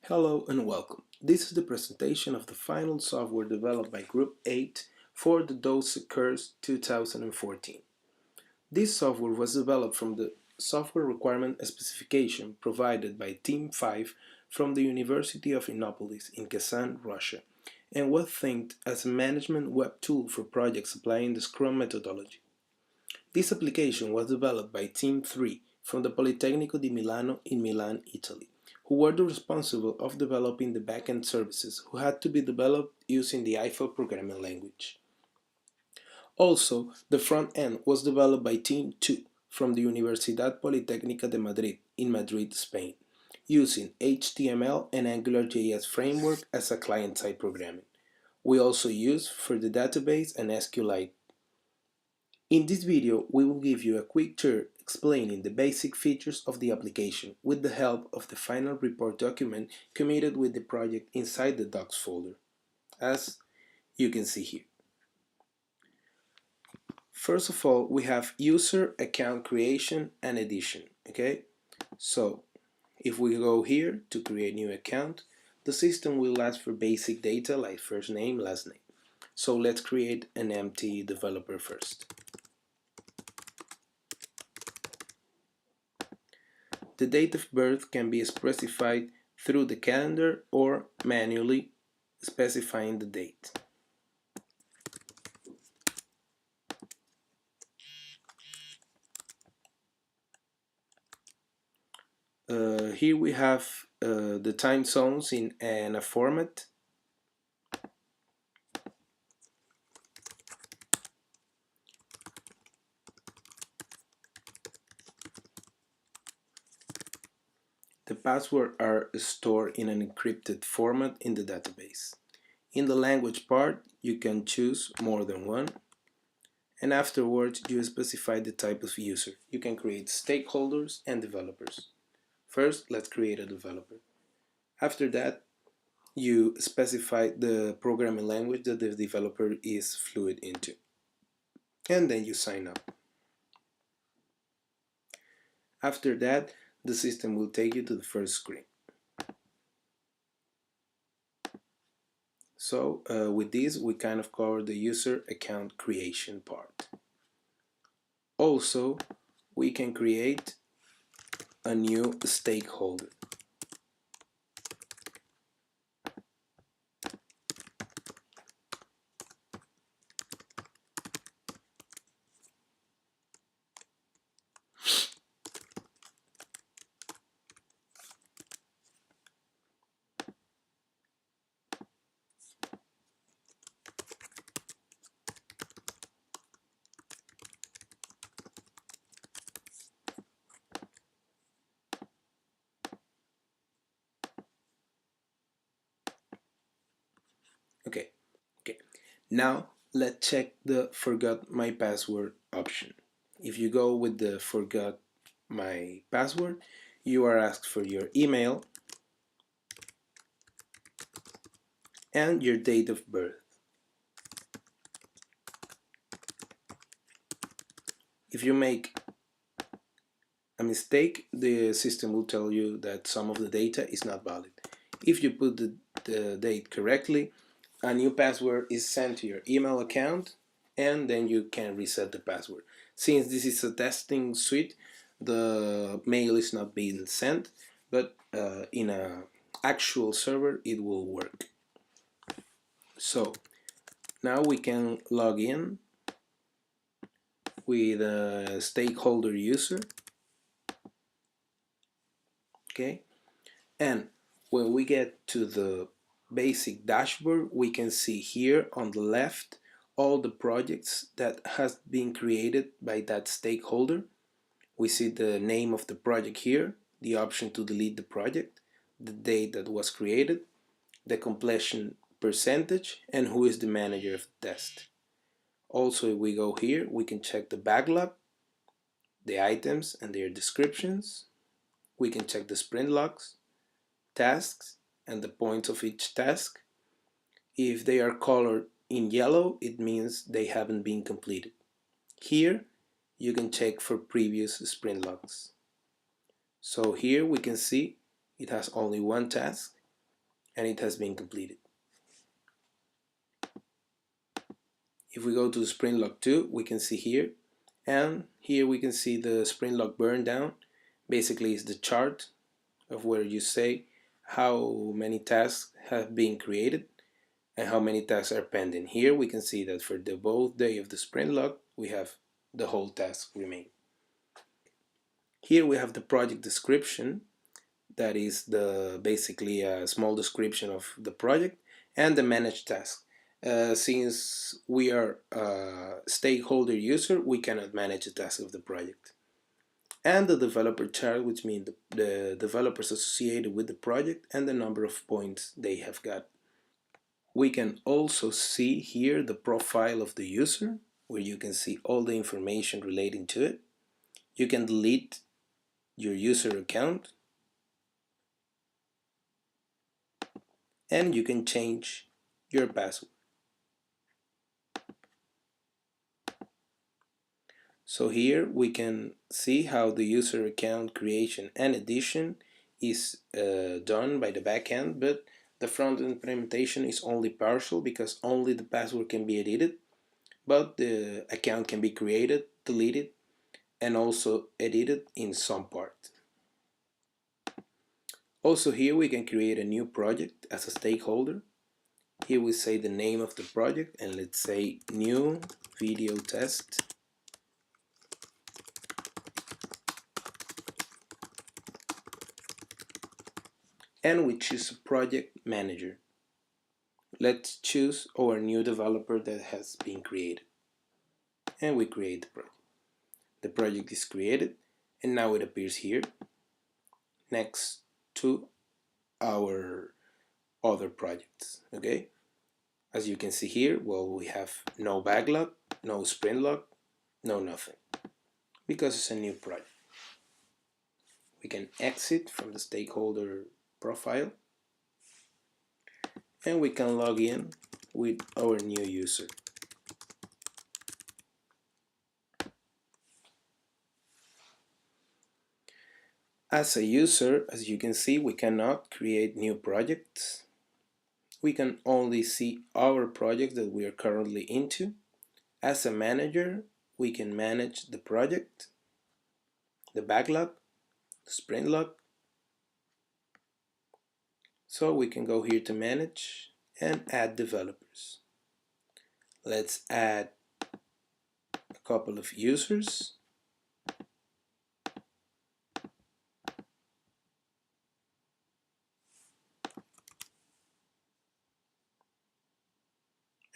Hello and welcome. This is the presentation of the final software developed by Group 8 for the DOSE course 2014. This software was developed from the software requirement specification provided by Team 5 from the University of Innopolis in Kazan, Russia, and was think as a management web tool for projects applying the SCRUM methodology. This application was developed by Team 3 from the Politecnico di Milano in Milan, Italy, who were the responsible of developing the backend services who had to be developed using the Eiffel programming language. Also, the front end was developed by Team 2 from the Universidad Politecnica de Madrid in Madrid, Spain, using HTML and AngularJS framework as a client-side programming. We also use for the database and SQLite. In this video, we will give you a quick tour explaining the basic features of the application with the help of the final report document committed with the project inside the docs folder, as you can see here. First of all, we have user account creation and edition, okay? So, if we go here to create new account, the system will ask for basic data like first name, last name. So let's create an empty developer first. The date of birth can be specified through the calendar or manually specifying the date. Here we have the time zones in a format. The passwords are stored in an encrypted format in the database. In the language part, you can choose more than one, and afterwards you specify the type of user. You can create stakeholders and developers. First, let's create a developer. After that, you specify the programming language that the developer is fluent into, and then you sign up. After that, the system will take you to the first screen. So with this, we kind of cover the user account creation part. Also, we can create a new stakeholder. Okay. Now let's check the forgot my password option. If you go with the forgot my password, you are asked for your email and your date of birth. If you make a mistake, the system will tell you that some of the data is not valid. If you put the date correctly, a new password is sent to your email account, and then you can reset the password. Since this is a testing suite, the mail is not being sent, but in an actual server it will work. So now we can log in with a stakeholder user. Okay, and when we get to the basic dashboard, we can see here on the left all the projects that has been created by that stakeholder. We see the name of the project here, the option to delete the project, the date that was created, the completion percentage, and who is the manager of the test. Also, if we go here, we can check the backlog, the items and their descriptions. We can check the sprint logs, tasks, and the points of each task. If they are colored in yellow, it means they haven't been completed. Here, you can check for previous sprint logs. So here we can see it has only one task, and it has been completed. If we go to the sprint log 2, we can see here, and here we can see the sprint log burn down. Basically, it's the chart of where you say how many tasks have been created and how many tasks are pending. Here we can see that for the both day of the sprint log, we have the whole task remain. Here we have the project description, that is basically a small description of the project, and the managed task. Since we are a stakeholder user, we cannot manage the task of the project. And the developer chart, which means the developers associated with the project and the number of points they have got. We can also see here the profile of the user, where you can see all the information relating to it. You can delete your user account, and you can change your password. So here we can see how the user account creation and addition is done by the backend, but the front-end implementation is only partial because only the password can be edited, but the account can be created, deleted, and also edited in some part. Also here we can create a new project as a stakeholder. Here we say the name of the project, and let's say new video test. And we choose a project manager. Let's choose our new developer that has been created. And we create the project. The project is created, and now it appears here next to our other projects. Okay? As you can see here, well, we have no backlog, no sprint log, no nothing, because it's a new project. We can exit from the stakeholder profile, and we can log in with our new user. As a user, as you can see, we cannot create new projects. We can only see our project that we are currently into. As a manager, we can manage the project, the backlog, the sprint log. So we can go here to manage and add developers. Let's add a couple of users.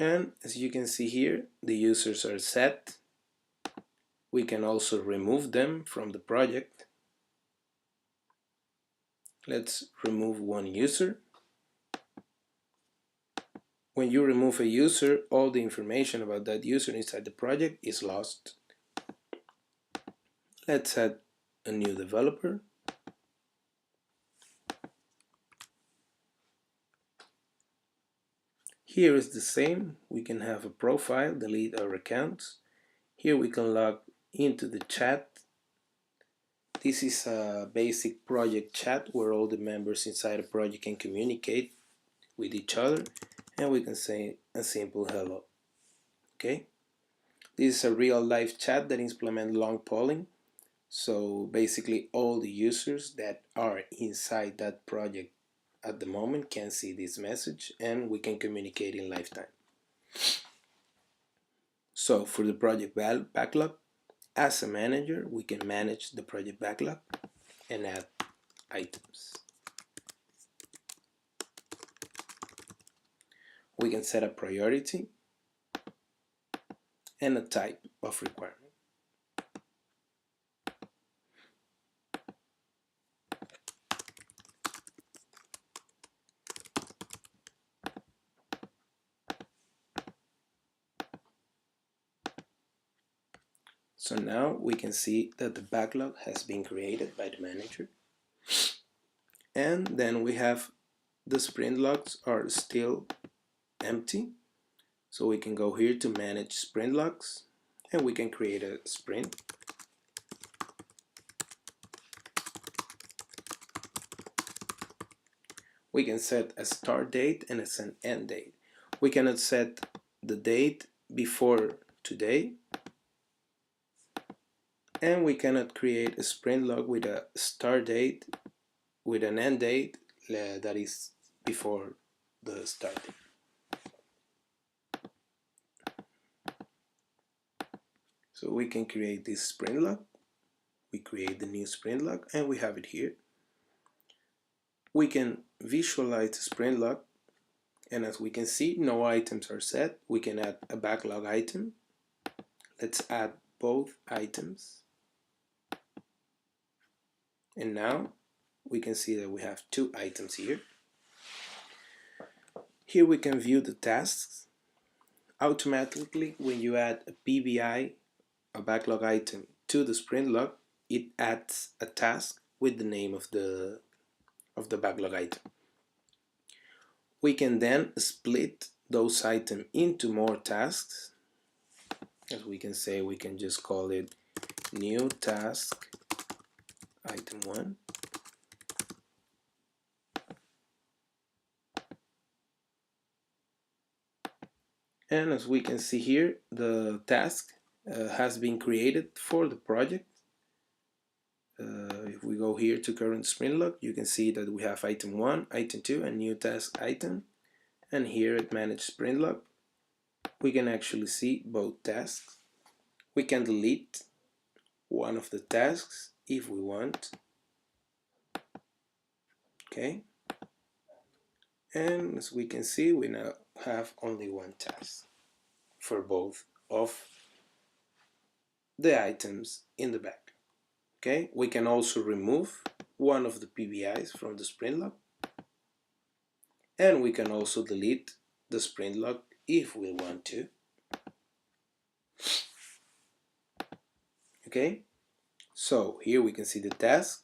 And as you can see here, the users are set. We can also remove them from the project. Let's remove one user. When you remove a user, all the information about that user inside the project is lost. Let's add a new developer. Here is the same. We can have a profile, delete our accounts. Here we can log into the chat. This is a basic project chat where all the members inside a project can communicate with each other, and we can say a simple hello. Okay? This is a real life chat that implements long polling. So basically all the users that are inside that project at the moment can see this message, and we can communicate in live time. So for the project backlog, as a manager, we can manage the project backlog and add items. We can set a priority and a type of requirement. So now we can see that the backlog has been created by the manager. And then we have the sprint logs are still empty. So we can go here to manage sprint logs, and we can create a sprint. We can set a start date and an end date. We cannot set the date before today, and we cannot create a sprint log with a start date with an end date that is before the start date. So we can create this sprint log. We create the new sprint log and we have it here. We can visualize the sprint log, and as we can see, no items are set. We can add a backlog item. Let's add both items. And now we can see that we have two items here. Here we can view the tasks. Automatically, when you add a PBI, a backlog item, to the sprint log, it adds a task with the name of the backlog item. We can then split those items into more tasks. As we can say, we can just call it new task item 1. And as we can see here, the task has been created for the project. If we go here to current sprint log, you can see that we have item 1, item 2, and new task item. And here at manage sprint log, we can actually see both tasks. We can delete one of the tasks if we want. Okay. And as we can see, we now have only one task for both of the items in the back. Okay, we can also remove one of the PBIs from the sprint log, and we can also delete the sprint log if we want to. Okay, so here we can see the task.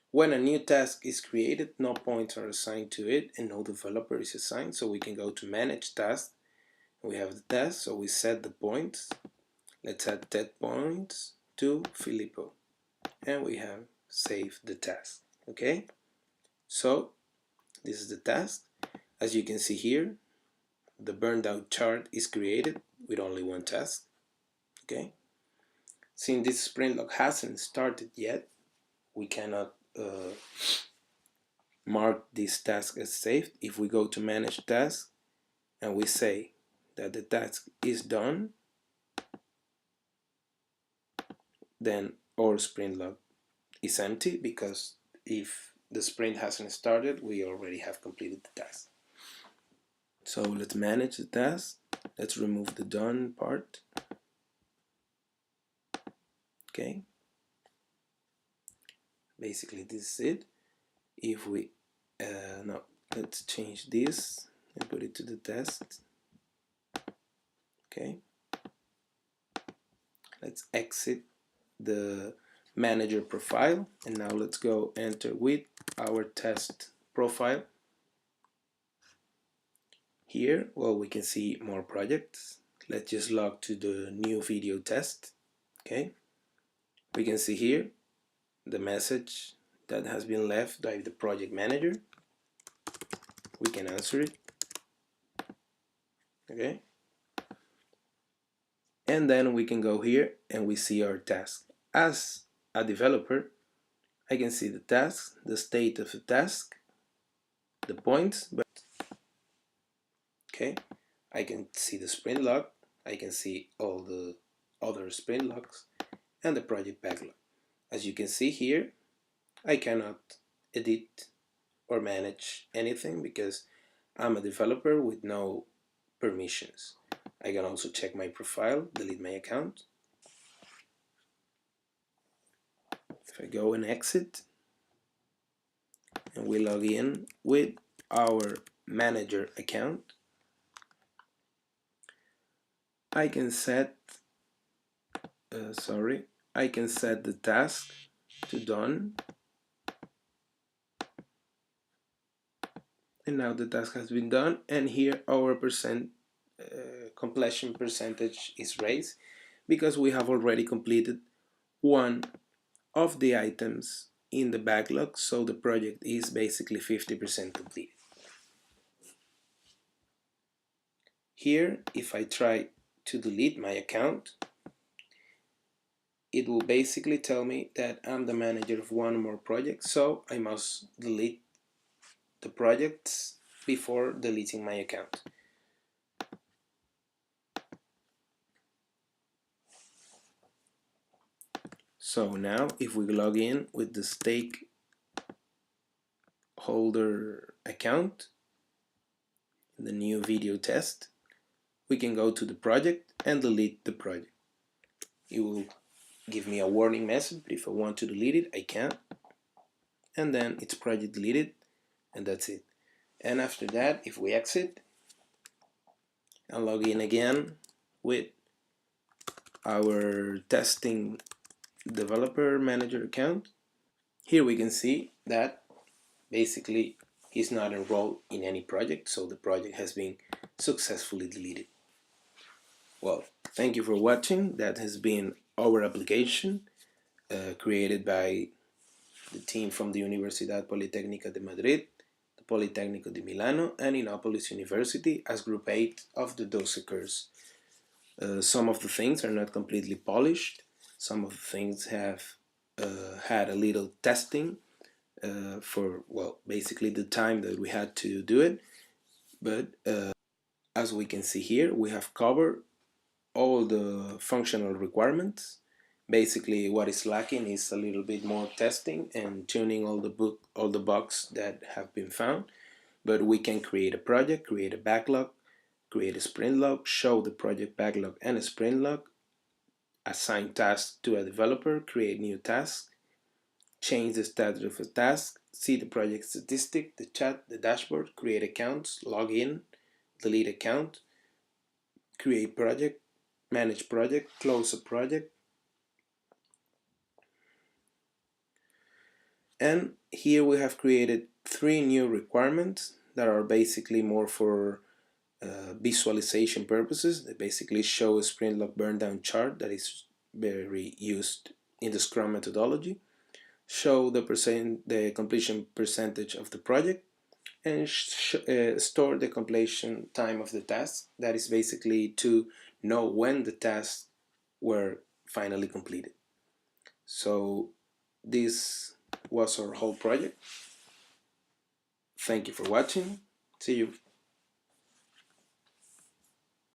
When a new task is created, no points are assigned to it and no developer is assigned, so we can go to manage task. We have the task, so we set the points. Let's add 10 points to Filippo, and we have saved the task. Okay, so this is the task. As you can see here, the burned out chart is created with only one task. Okay, since this sprint log hasn't started yet, we cannot mark this task as saved. If we go to manage task and we say that the task is done, then our sprint log is empty, because if the sprint hasn't started, we already have completed the task. So let's manage the task. Let's remove the done part. Okay, basically this is it. If we no, let's change this and put it to the test. Okay, let's exit the manager profile, and now let's go enter with our test profile. Here, well, we can see more projects. Let's just log to the new video test. Okay, we can see here the message that has been left by the project manager. We can answer it. Okay, and then we can go here and we see our task. As a developer, I can see the task, the state of the task, the points, but okay, I can see the sprint log, I can see all the other sprint logs and the project backlog. As you can see here, I cannot edit or manage anything because I'm a developer with no permissions. I can also check my profile, delete my account. If I go and exit and we log in with our manager account, I can set I can set the task to done, and now the task has been done, and here our completion percentage is raised because we have already completed one of the items in the backlog, so the project is basically 50% complete. Here, if I try to delete my account, it will basically tell me that I'm the manager of one or more project, so I must delete the projects before deleting my account. So now if we log in with the stakeholder account, the new video test, we can go to the project and delete the project. It will give me a warning message, but if I want to delete it, I can. And then it's project deleted, and that's it. And after that, if we exit and log in again with our testing developer manager account, here we can see that basically he's not enrolled in any project, so the project has been successfully deleted. Well, thank you for watching. That has been our application created by the team from the Universidad Politecnica de Madrid, the Politecnico de Milano, and Innopolis University as Group 8 of the DOSE course. Some of the things are not completely polished. Some of the things have had a little testing for, well, basically the time that we had to do it. But as we can see here, we have covered all the functional requirements. Basically, what is lacking is a little bit more testing and tuning all the bugs that have been found. But we can create a project, create a backlog, create a sprint log, show the project backlog and a sprint log, assign tasks to a developer, create new tasks, change the status of a task, see the project statistic, the chat, the dashboard, create accounts, log in, delete account, create project, manage project, close a project. And here we have created 3 new requirements that are basically more for visualization purposes. They basically show a sprint log burn down chart that is very used in the SCRUM methodology, show the completion percentage of the project, and store the completion time of the task. That is basically to know when the tasks were finally completed. So this was our whole project. Thank you for watching. See you.